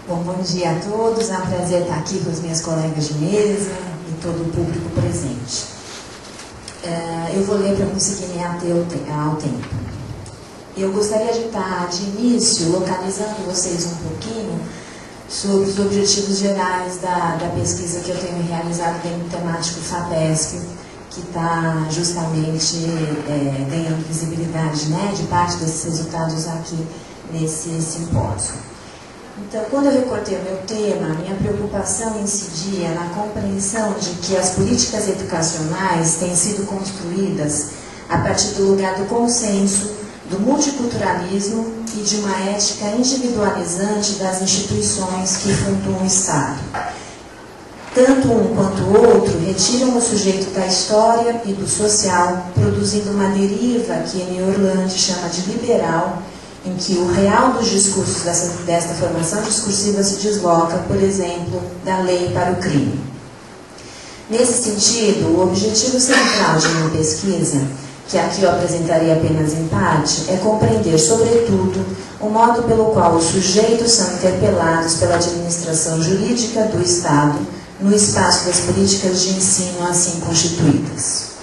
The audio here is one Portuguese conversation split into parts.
Bom dia a todos, é um prazer estar aqui com os meus colegas de mesa e todo o público presente. Eu vou ler para conseguir me ater ao tempo. Eu gostaria de estar, de início, localizando vocês um pouquinho sobre os objetivos gerais da pesquisa que eu tenho realizado dentro do temático FAPESP, que está justamente ganhando visibilidade, né, de parte desses resultados aqui nesse simpósio. Então, quando eu recortei o meu tema, a minha preocupação incidia na compreensão de que as políticas educacionais têm sido construídas a partir do lugar do consenso, do multiculturalismo e de uma ética individualizante das instituições que fundam o Estado. Tanto um quanto o outro retiram o sujeito da história e do social, produzindo uma deriva que Amy Orlandi chama de liberal, em que o real dos discursos desta formação discursiva se desloca, por exemplo, da lei para o crime. Nesse sentido, o objetivo central de minha pesquisa, que aqui eu apresentarei apenas em parte, é compreender, sobretudo, o modo pelo qual os sujeitos são interpelados pela administração jurídica do Estado no espaço das políticas de ensino assim constituídas.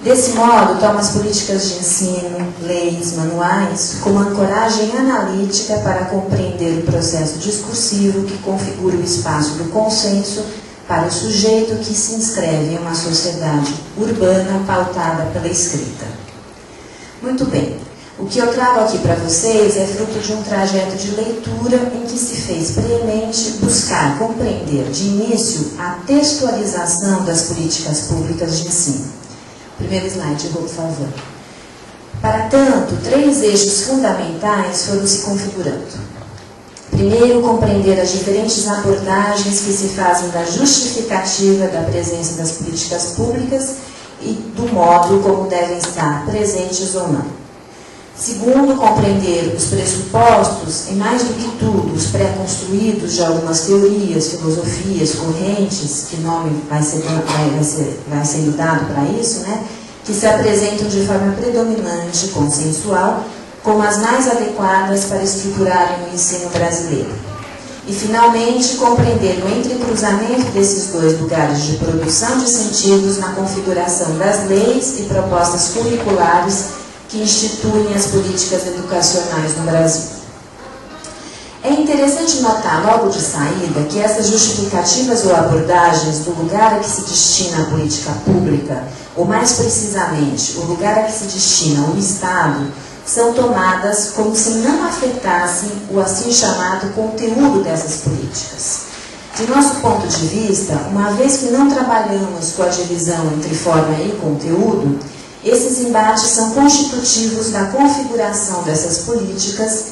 Desse modo, toma as políticas de ensino, leis, manuais, como ancoragem analítica para compreender o processo discursivo que configura o espaço do consenso para o sujeito que se inscreve em uma sociedade urbana pautada pela escrita. Muito bem, o que eu trago aqui para vocês é fruto de um trajeto de leitura em que se fez premente buscar compreender de início a textualização das políticas públicas de ensino. Primeiro slide, por favor. Para tanto, três eixos fundamentais foram se configurando. Primeiro, compreender as diferentes abordagens que se fazem da justificativa da presença das políticas públicas e do modo como devem estar presentes ou não. Segundo, compreender os pressupostos e, mais do que tudo, os pré-construídos de algumas teorias, filosofias, correntes, que nome vai sendo dado para isso, né, que se apresentam de forma predominante, consensual, como as mais adequadas para estruturarem o ensino brasileiro. E, finalmente, compreender o entrecruzamento desses dois lugares de produção de sentidos na configuração das leis e propostas curriculares que instituem as políticas educacionais no Brasil. É interessante notar, logo de saída, que essas justificativas ou abordagens do lugar a que se destina a política pública, ou mais precisamente, o lugar a que se destina o Estado, são tomadas como se não afetassem o assim chamado conteúdo dessas políticas. De nosso ponto de vista, uma vez que não trabalhamos com a divisão entre forma e conteúdo, esses embates são constitutivos da configuração dessas políticas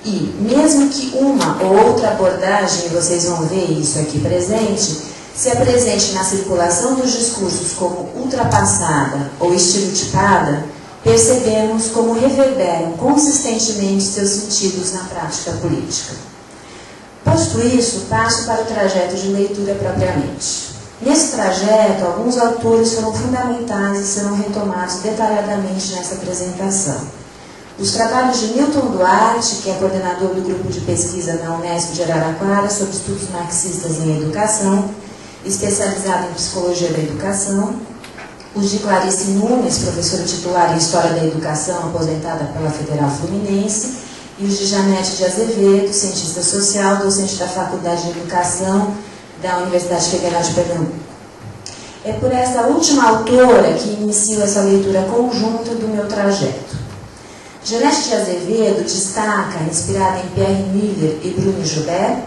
e, mesmo que uma ou outra abordagem, e vocês vão ver isso aqui presente, se apresente na circulação dos discursos como ultrapassada ou estereotipada, percebemos como reverberam consistentemente seus sentidos na prática política. Posto isso, passo para o trajeto de leitura propriamente. Nesse trajeto, alguns autores foram fundamentais e serão retomados detalhadamente nessa apresentação. Os trabalhos de Milton Duarte, que é coordenador do grupo de pesquisa na Unesp de Araraquara sobre estudos marxistas em educação, especializado em psicologia da educação, os de Clarice Nunes, professora titular em História da Educação, aposentada pela Federal Fluminense, e os de Janete de Azevedo, cientista social, docente da Faculdade de Educação da Universidade Federal de Pernambuco. É por essa última autora que inicio essa leitura conjunta do meu trajeto. Janete de Azevedo destaca, inspirada em Pierre Miller e Bruno Joubert,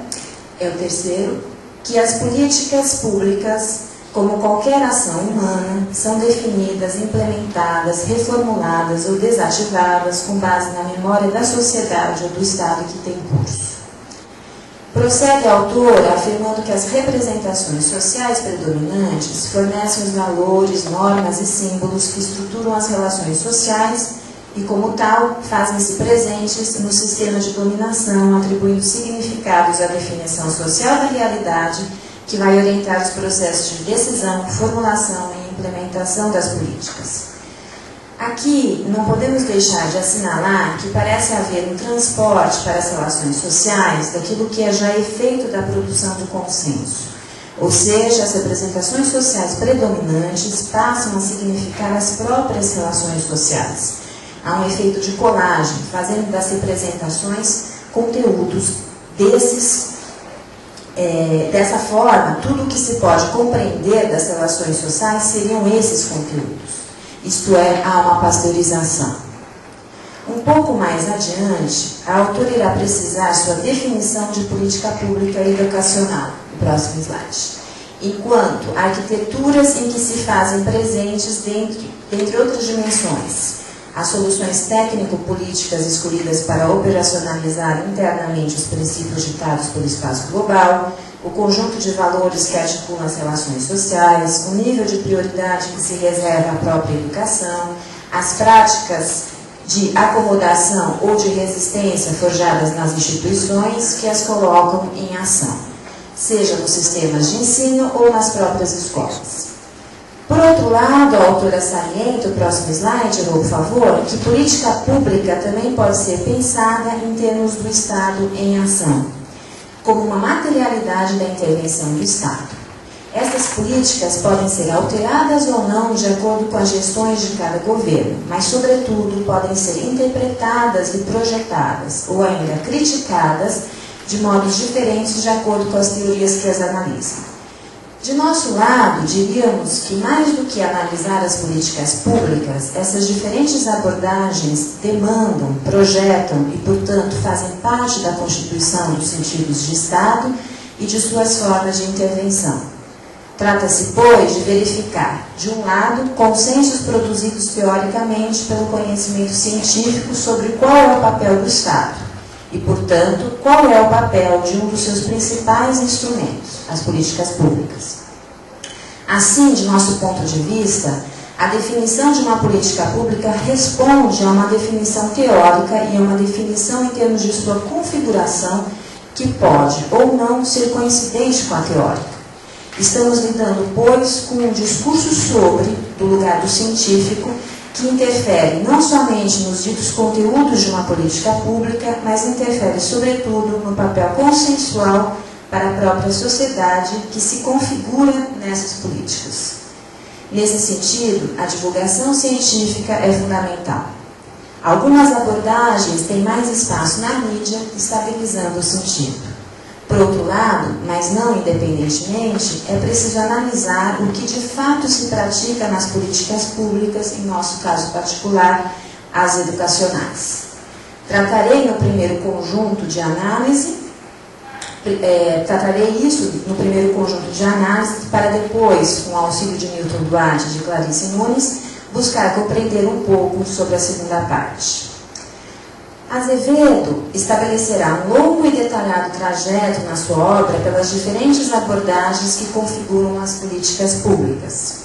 é o terceiro, que as políticas públicas, como qualquer ação humana, são definidas, implementadas, reformuladas ou desativadas com base na memória da sociedade ou do Estado que tem curso. Prossegue a autora afirmando que as representações sociais predominantes fornecem os valores, normas e símbolos que estruturam as relações sociais e, como tal, fazem-se presentes no sistema de dominação, atribuindo significados à definição social da realidade que vai orientar os processos de decisão, formulação e implementação das políticas. Aqui, não podemos deixar de assinalar que parece haver um transporte para as relações sociais daquilo que é já efeito da produção do consenso. Ou seja, as representações sociais predominantes passam a significar as próprias relações sociais. Há um efeito de colagem, fazendo das representações conteúdos dessa forma, tudo o que se pode compreender das relações sociais seriam esses conteúdos. Isto é, há uma pasteurização. Um pouco mais adiante, a autora irá precisar sua definição de política pública educacional, no próximo slide, enquanto arquiteturas em que se fazem presentes, dentre outras dimensões, as soluções técnico-políticas escolhidas para operacionalizar internamente os princípios ditados pelo espaço global, o conjunto de valores que articulam as relações sociais, o nível de prioridade que se reserva à própria educação, as práticas de acomodação ou de resistência forjadas nas instituições que as colocam em ação, seja nos sistemas de ensino ou nas próprias escolas. Por outro lado, a autora salienta, o próximo slide, por favor, que política pública também pode ser pensada em termos do Estado em ação, como uma materialidade da intervenção do Estado. Essas políticas podem ser alteradas ou não de acordo com as gestões de cada governo, mas, sobretudo, podem ser interpretadas e projetadas, ou ainda criticadas, de modos diferentes de acordo com as teorias que as analisam. De nosso lado, diríamos que, mais do que analisar as políticas públicas, essas diferentes abordagens demandam, projetam e, portanto, fazem parte da constituição dos sentidos de Estado e de suas formas de intervenção. Trata-se, pois, de verificar, de um lado, consensos produzidos teoricamente pelo conhecimento científico sobre qual é o papel do Estado e, portanto, qual é o papel de um dos seus principais instrumentos, as políticas públicas. Assim, de nosso ponto de vista, a definição de uma política pública responde a uma definição teórica e a uma definição em termos de sua configuração que pode ou não ser coincidente com a teórica. Estamos lidando, pois, com um discurso sobre, do lugar do científico, que interfere não somente nos ditos conteúdos de uma política pública, mas interfere, sobretudo, no papel consensual para a própria sociedade que se configura nessas políticas. Nesse sentido, a divulgação científica é fundamental. Algumas abordagens têm mais espaço na mídia, estabilizando o sentido. Por outro lado, mas não independentemente, é preciso analisar o que de fato se pratica nas políticas públicas, em nosso caso particular, as educacionais. Tratarei no primeiro conjunto de análise, tratarei isso no primeiro conjunto de análise, para depois, com o auxílio de Milton Duarte e de Clarice Nunes, buscar compreender um pouco sobre a segunda parte. Azevedo estabelecerá um longo e detalhado trajeto na sua obra pelas diferentes abordagens que configuram as políticas públicas.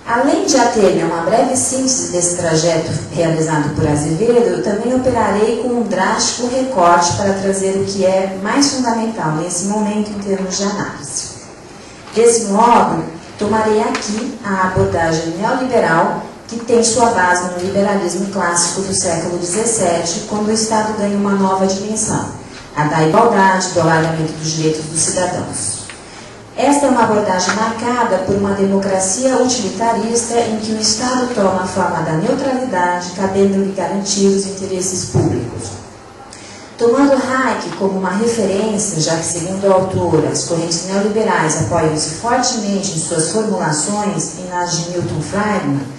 Além de ater-me a uma breve síntese desse trajeto realizado por Azevedo, eu também operarei com um drástico recorte para trazer o que é mais fundamental nesse momento em termos de análise. Desse modo, tomarei aqui a abordagem neoliberal que tem sua base no liberalismo clássico do século XVII, quando o Estado ganha uma nova dimensão, a da igualdade, do alargamento dos direitos dos cidadãos. Esta é uma abordagem marcada por uma democracia utilitarista em que o Estado toma a forma da neutralidade, cabendo-lhe garantir os interesses públicos. Tomando Hayek como uma referência, já que, segundo a autora, as correntes neoliberais apoiam-se fortemente em suas formulações e nas de Milton Friedman,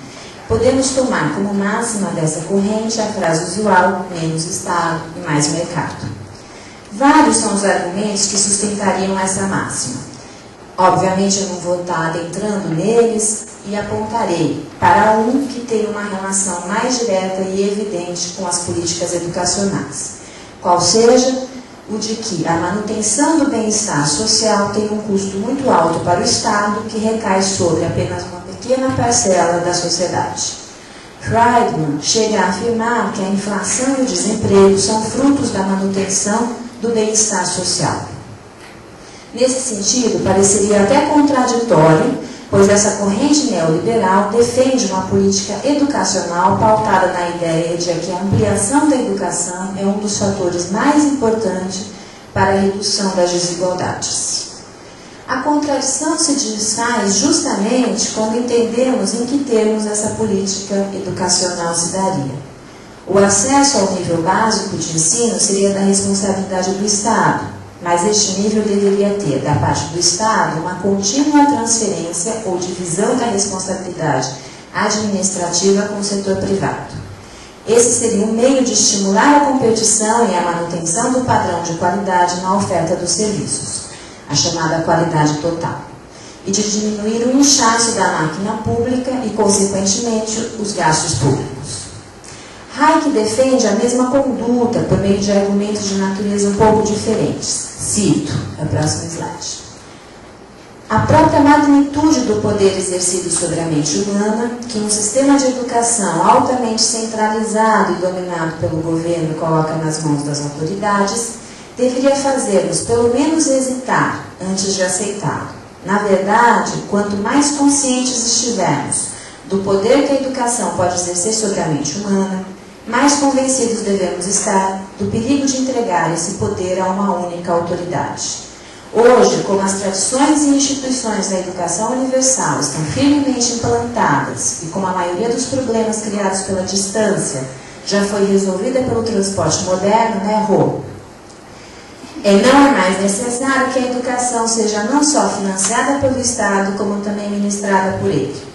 podemos tomar como máxima dessa corrente a frase usual, menos Estado e mais mercado. Vários são os argumentos que sustentariam essa máxima. Obviamente, eu não vou estar adentrando neles e apontarei para um que tem uma relação mais direta e evidente com as políticas educacionais, qual seja o de que a manutenção do bem-estar social tem um custo muito alto para o Estado, que recai sobre apenas uma pequena parcela da sociedade. Friedman chega a afirmar que a inflação e o desemprego são frutos da manutenção do bem-estar social. Nesse sentido, pareceria até contraditório pois essa corrente neoliberal defende uma política educacional pautada na ideia de que a ampliação da educação é um dos fatores mais importantes para a redução das desigualdades. A contradição se desfaz justamente quando entendemos em que termos essa política educacional se daria. O acesso ao nível básico de ensino seria da responsabilidade do Estado, mas este nível deveria ter, da parte do Estado, uma contínua transferência ou divisão da responsabilidade administrativa com o setor privado. Esse seria um meio de estimular a competição e a manutenção do padrão de qualidade na oferta dos serviços, a chamada qualidade total, e de diminuir o inchaço da máquina pública e, consequentemente, os gastos públicos. Hayek defende a mesma conduta por meio de argumentos de natureza um pouco diferentes. Cito, é o próximo slide. A própria magnitude do poder exercido sobre a mente humana, que um sistema de educação altamente centralizado e dominado pelo governo coloca nas mãos das autoridades, deveria fazer-nos pelo menos hesitar antes de aceitá-lo. Na verdade, quanto mais conscientes estivermos do poder que a educação pode exercer sobre a mente humana, mais convencidos devemos estar do perigo de entregar esse poder a uma única autoridade. Hoje, como as tradições e instituições da educação universal estão firmemente implantadas e como a maioria dos problemas criados pela distância já foi resolvida pelo transporte moderno, Rô? Não é mais necessário que a educação seja não só financiada pelo Estado, como também ministrada por ele.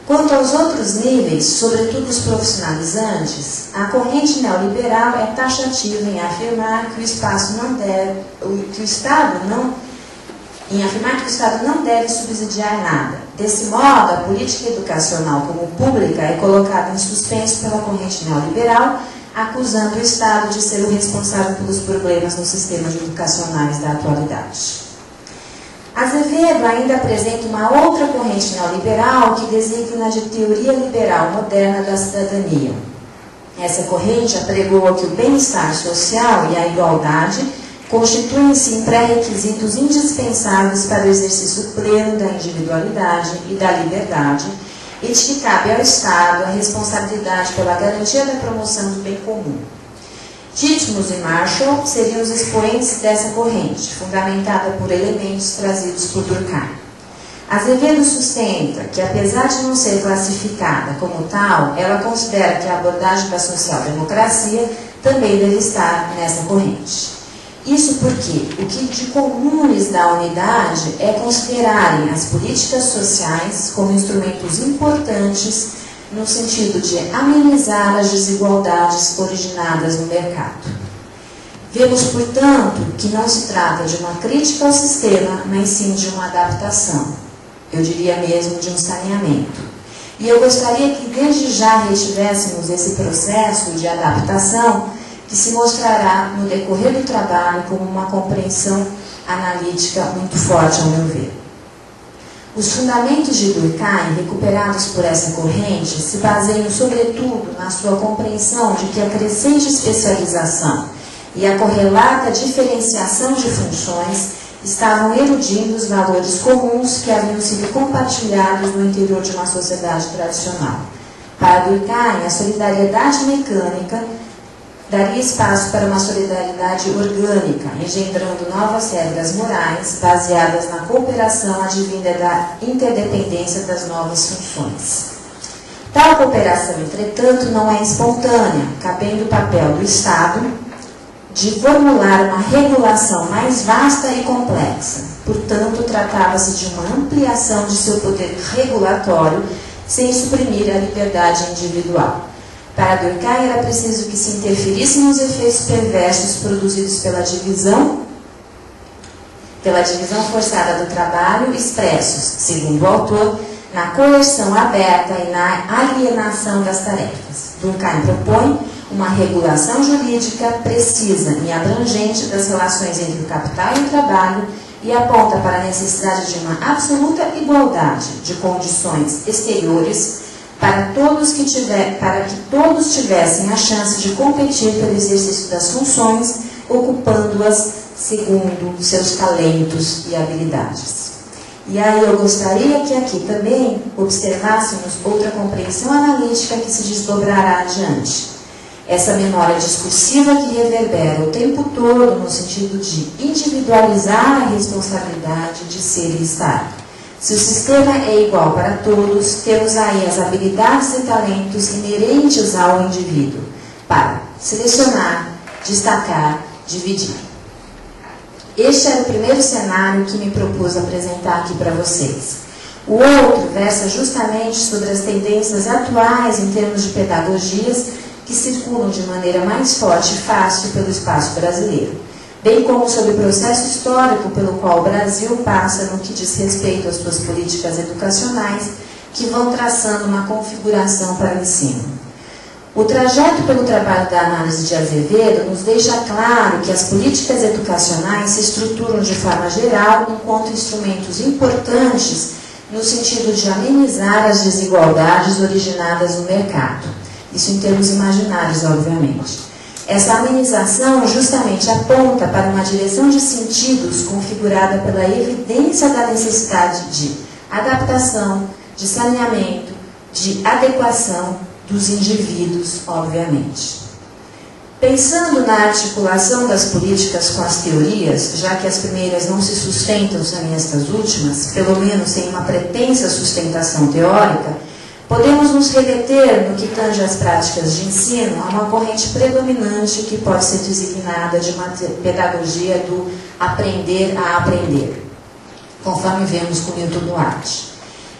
Quanto aos outros níveis, sobretudo os profissionalizantes, a corrente neoliberal é taxativa em afirmar que o Estado não deve subsidiar nada. Desse modo, a política educacional como pública é colocada em suspenso pela corrente neoliberal, acusando o Estado de ser o responsável pelos problemas nos sistemas educacionais da atualidade. Azevedo ainda apresenta uma outra corrente neoliberal que designa de teoria liberal moderna da cidadania. Essa corrente apregoa que o bem-estar social e a igualdade constituem em si pré-requisitos indispensáveis para o exercício pleno da individualidade e da liberdade, e de que cabe ao Estado a responsabilidade pela garantia da promoção do bem comum. Titmus e Marshall seriam os expoentes dessa corrente, fundamentada por elementos trazidos por Durkheim. Azevedo sustenta que, apesar de não ser classificada como tal, ela considera que a abordagem da social-democracia também deve estar nessa corrente. Isso porque o que de comum lhes dá unidade é considerarem as políticas sociais como instrumentos importantes no sentido de amenizar as desigualdades originadas no mercado. Vemos, portanto, que não se trata de uma crítica ao sistema, mas sim de uma adaptação. Eu diria mesmo de um saneamento. E eu gostaria que desde já retivéssemos esse processo de adaptação que se mostrará no decorrer do trabalho como uma compreensão analítica muito forte, ao meu ver. Os fundamentos de Durkheim, recuperados por essa corrente, se baseiam sobretudo na sua compreensão de que a crescente especialização e a correlata diferenciação de funções estavam eludindo os valores comuns que haviam sido compartilhados no interior de uma sociedade tradicional. Para Durkheim, a solidariedade mecânica daria espaço para uma solidariedade orgânica, engendrando novas regras morais baseadas na cooperação advinda da interdependência das novas funções. Tal cooperação, entretanto, não é espontânea, cabendo o papel do Estado de formular uma regulação mais vasta e complexa. Portanto, tratava-se de uma ampliação de seu poder regulatório, sem suprimir a liberdade individual. Para Durkheim era preciso que se interferisse nos efeitos perversos produzidos pela divisão forçada do trabalho, expressos, segundo o autor, na coerção aberta e na alienação das tarefas. Durkheim propõe uma regulação jurídica precisa e abrangente das relações entre o capital e o trabalho e aponta para a necessidade de uma absoluta igualdade de condições exteriores para que todos tivessem a chance de competir pelo exercício das funções, ocupando-as segundo seus talentos e habilidades. E aí eu gostaria que aqui também observássemos outra compreensão analítica que se desdobrará adiante. Essa memória discursiva que reverbera o tempo todo no sentido de individualizar a responsabilidade de ser e estar. Se o sistema é igual para todos, temos aí as habilidades e talentos inerentes ao indivíduo para selecionar, destacar, dividir. Este era o primeiro cenário que me propus apresentar aqui para vocês. O outro versa justamente sobre as tendências atuais em termos de pedagogias que circulam de maneira mais forte e fácil pelo espaço brasileiro, bem como sobre o processo histórico pelo qual o Brasil passa no que diz respeito às suas políticas educacionais, que vão traçando uma configuração para o ensino. O trajeto pelo trabalho da análise de Azevedo nos deixa claro que as políticas educacionais se estruturam de forma geral enquanto instrumentos importantes no sentido de amenizar as desigualdades originadas no mercado. Isso em termos imaginários, obviamente. Essa amenização justamente aponta para uma direção de sentidos configurada pela evidência da necessidade de adaptação, de saneamento, de adequação dos indivíduos, obviamente. Pensando na articulação das políticas com as teorias, já que as primeiras não se sustentam sem estas últimas, pelo menos sem uma pretensa sustentação teórica, podemos nos remeter, no que tange às práticas de ensino, a uma corrente predominante que pode ser designada de uma pedagogia do aprender a aprender, conforme vemos com Milton Duarte.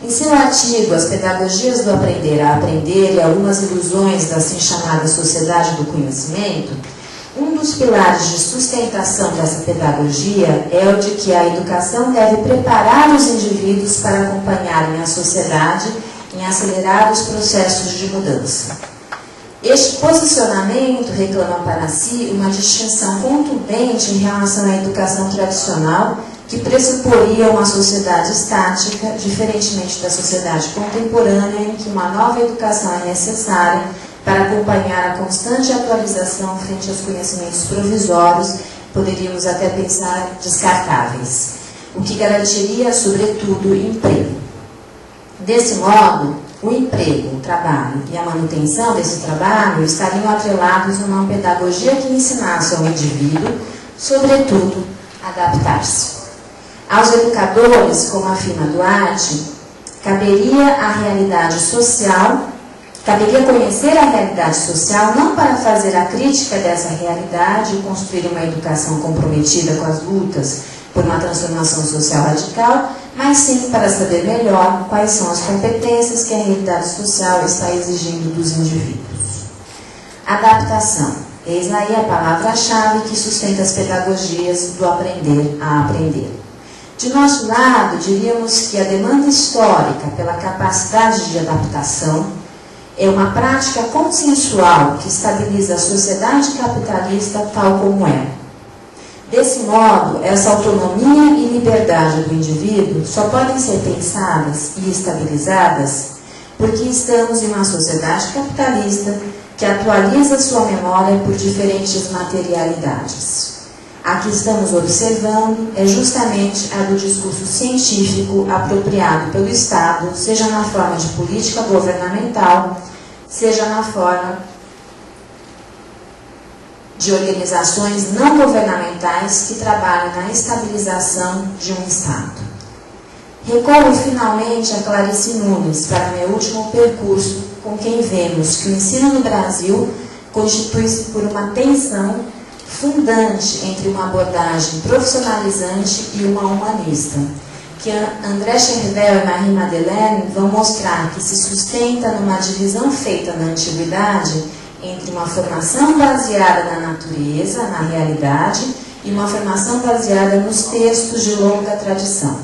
Em seu artigo, As Pedagogias do Aprender a Aprender e Algumas Ilusões da assim chamada Sociedade do Conhecimento, um dos pilares de sustentação dessa pedagogia é o de que a educação deve preparar os indivíduos para acompanharem a sociedade em acelerados processos de mudança. Este posicionamento reclama para si uma distinção contundente em relação à educação tradicional, que pressuporia uma sociedade estática, diferentemente da sociedade contemporânea, em que uma nova educação é necessária para acompanhar a constante atualização frente aos conhecimentos provisórios, poderíamos até pensar descartáveis, o que garantiria, sobretudo, emprego. Desse modo, o emprego, o trabalho e a manutenção desse trabalho estariam atrelados numa pedagogia que ensinasse ao indivíduo, sobretudo, a adaptar-se. Aos educadores, como afirma Duarte, caberia conhecer a realidade social não para fazer a crítica dessa realidade e construir uma educação comprometida com as lutas por uma transformação social radical, mas sim para saber melhor quais são as competências que a realidade social está exigindo dos indivíduos. Adaptação. Eis aí a palavra-chave que sustenta as pedagogias do aprender a aprender. De nosso lado, diríamos que a demanda histórica pela capacidade de adaptação é uma prática consensual que estabiliza a sociedade capitalista tal como é. Desse modo, essa autonomia e liberdade do indivíduo só podem ser pensadas e estabilizadas porque estamos em uma sociedade capitalista que atualiza sua memória por diferentes materialidades. A que estamos observando é justamente a do discurso científico apropriado pelo Estado, seja na forma de política governamental, seja na forma de organizações não governamentais que trabalham na estabilização de um Estado. Recorro finalmente a Clarice Nunes para meu último percurso, com quem vemos que o ensino no Brasil constitui-se por uma tensão fundante entre uma abordagem profissionalizante e uma humanista, que André Chervel e Marie Madeleine vão mostrar que se sustenta numa divisão feita na antiguidade entre uma formação baseada na natureza, na realidade, e uma formação baseada nos textos de longa tradição.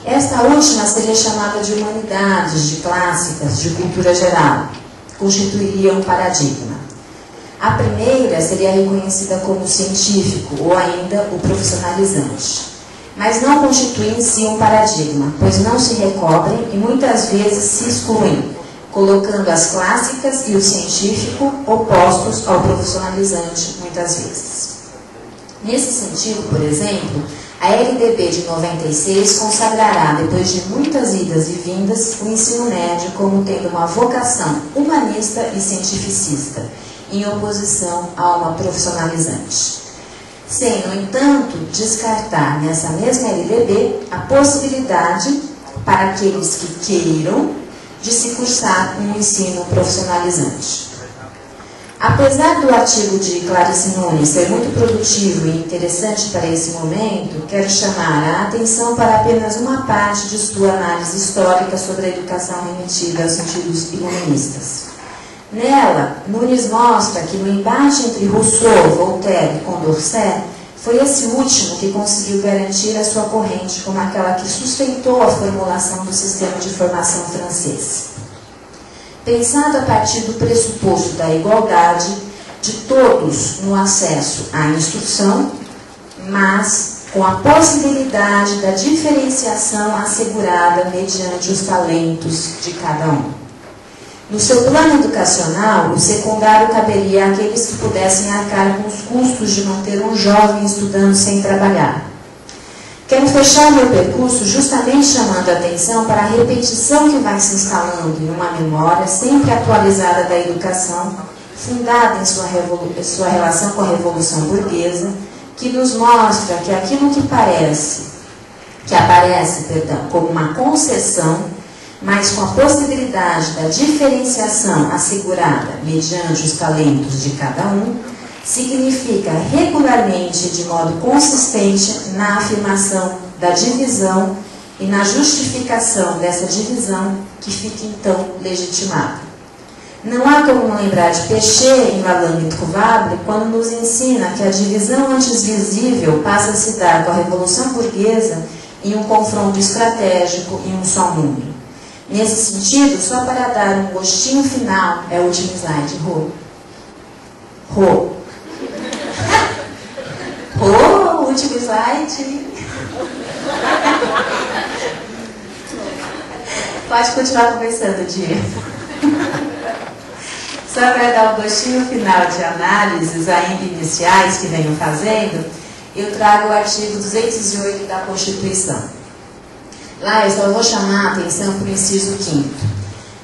Esta última seria chamada de humanidades, de clássicas, de cultura geral, constituiria um paradigma. A primeira seria reconhecida como científico, ou ainda o profissionalizante. Mas não constitui em si um paradigma, pois não se recobrem e muitas vezes se excluem, colocando as clássicas e o científico opostos ao profissionalizante, muitas vezes. Nesse sentido, por exemplo, A LDB de 96 consagrará, depois de muitas idas e vindas, o ensino médio como tendo uma vocação humanista e cientificista, em oposição a uma profissionalizante. Sem, no entanto, descartar nessa mesma LDB a possibilidade para aqueles que queiram de se cursar um ensino profissionalizante. Apesar do artigo de Clarice Nunes ser muito produtivo e interessante para esse momento, quero chamar a atenção para apenas uma parte de sua análise histórica sobre a educação remetida aos sentidos iluministas. Nela, Nunes mostra que no embate entre Rousseau, Voltaire e Condorcet, foi esse último que conseguiu garantir a sua corrente como aquela que sustentou a formulação do sistema de formação francês. Pensado a partir do pressuposto da igualdade de todos no acesso à instrução, mas com a possibilidade da diferenciação assegurada mediante os talentos de cada um. No seu plano educacional, o secundário caberia àqueles que pudessem arcar com os custos de manter um jovem estudando sem trabalhar. Quero fechar meu percurso justamente chamando a atenção para a repetição que vai se instalando em uma memória sempre atualizada da educação, fundada em sua relação com a Revolução Burguesa, que nos mostra que aquilo que aparece como uma concessão, mas com a possibilidade da diferenciação assegurada mediante os talentos de cada um, significa regularmente, de modo consistente, na afirmação da divisão e na justificação dessa divisão que fica então legitimada. Não há como não lembrar de Péchet em La Langue Introuvable quando nos ensina que a divisão antes visível passa a se dar com a Revolução Burguesa em um confronto estratégico em um só mundo. Nesse sentido, só para dar um gostinho final, é o último slide, último slide. Pode continuar conversando, Diego. Só para dar um gostinho final de análises ainda iniciais que venho fazendo, eu trago o artigo 208 da Constituição. Lá eu só vou chamar a atenção para o inciso 5º.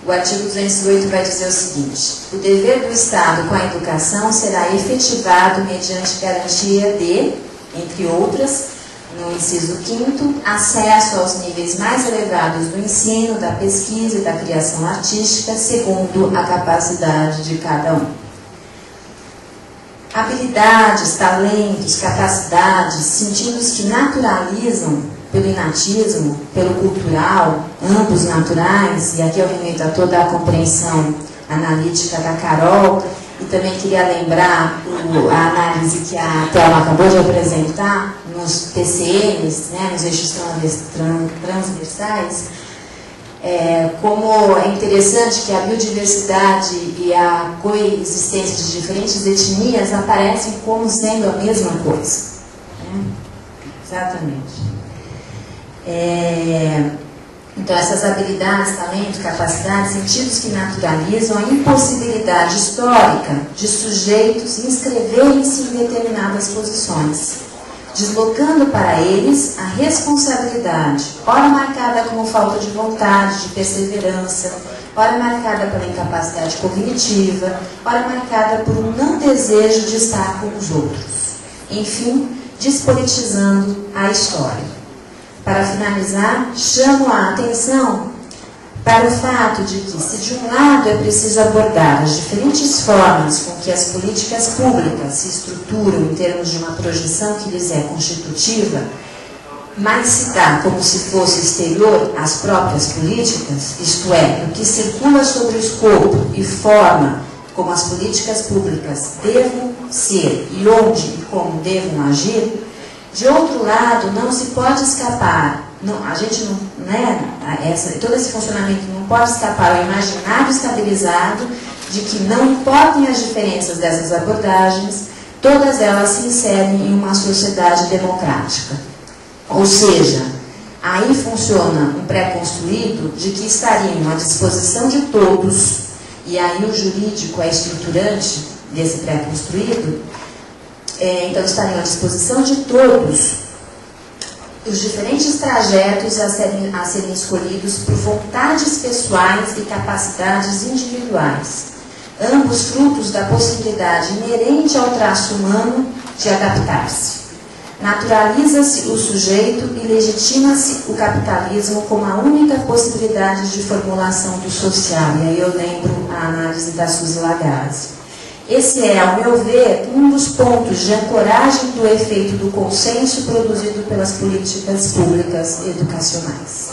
O artigo 208 vai dizer o seguinte: o dever do Estado com a educação será efetivado mediante garantia de, entre outras, no inciso 5º, acesso aos níveis mais elevados do ensino, da pesquisa e da criação artística, segundo a capacidade de cada um. Habilidades, talentos, capacidades, sentidos que naturalizam pelo inatismo, pelo cultural, ambos naturais, e aqui eu remeto a toda a compreensão analítica da Carol, e também queria lembrar a análise que a Thelma acabou de apresentar nos PCNs, né, nos eixos transversais, como é interessante que a biodiversidade e a coexistência de diferentes etnias aparecem como sendo a mesma coisa. Né? Exatamente. Então, essas habilidades, talentos, capacidades, sentidos que naturalizam a impossibilidade histórica de sujeitos inscreverem-se em determinadas posições, deslocando para eles a responsabilidade, ora marcada como falta de vontade, de perseverança, ora marcada pela incapacidade cognitiva, ora marcada por um não desejo de estar com os outros. Enfim, despolitizando a história. Para finalizar, chamo a atenção para o fato de que, se de um lado é preciso abordar as diferentes formas com que as políticas públicas se estruturam em termos de uma projeção que lhes é constitutiva, mas se dá como se fosse exterior às próprias políticas, isto é, o que circula sobre o escopo e forma como as políticas públicas devam ser e onde e como devam agir, de outro lado, não se pode escapar, a gente não, todo esse funcionamento não pode escapar ao imaginário estabilizado de que, não importem as diferenças dessas abordagens, todas elas se inserem em uma sociedade democrática. Ou seja, aí funciona um pré-construído de que estariam à disposição de todos, e aí o jurídico é estruturante desse pré-construído. Então, estariam à disposição de todos os diferentes trajetos a serem escolhidos por vontades pessoais e capacidades individuais, ambos frutos da possibilidade inerente ao traço humano de adaptar-se. Naturaliza-se o sujeito e legitima-se o capitalismo como a única possibilidade de formulação do social. E aí eu lembro a análise da Suzy Lagasse. Esse é, ao meu ver, um dos pontos de ancoragem do efeito do consenso produzido pelas políticas públicas educacionais.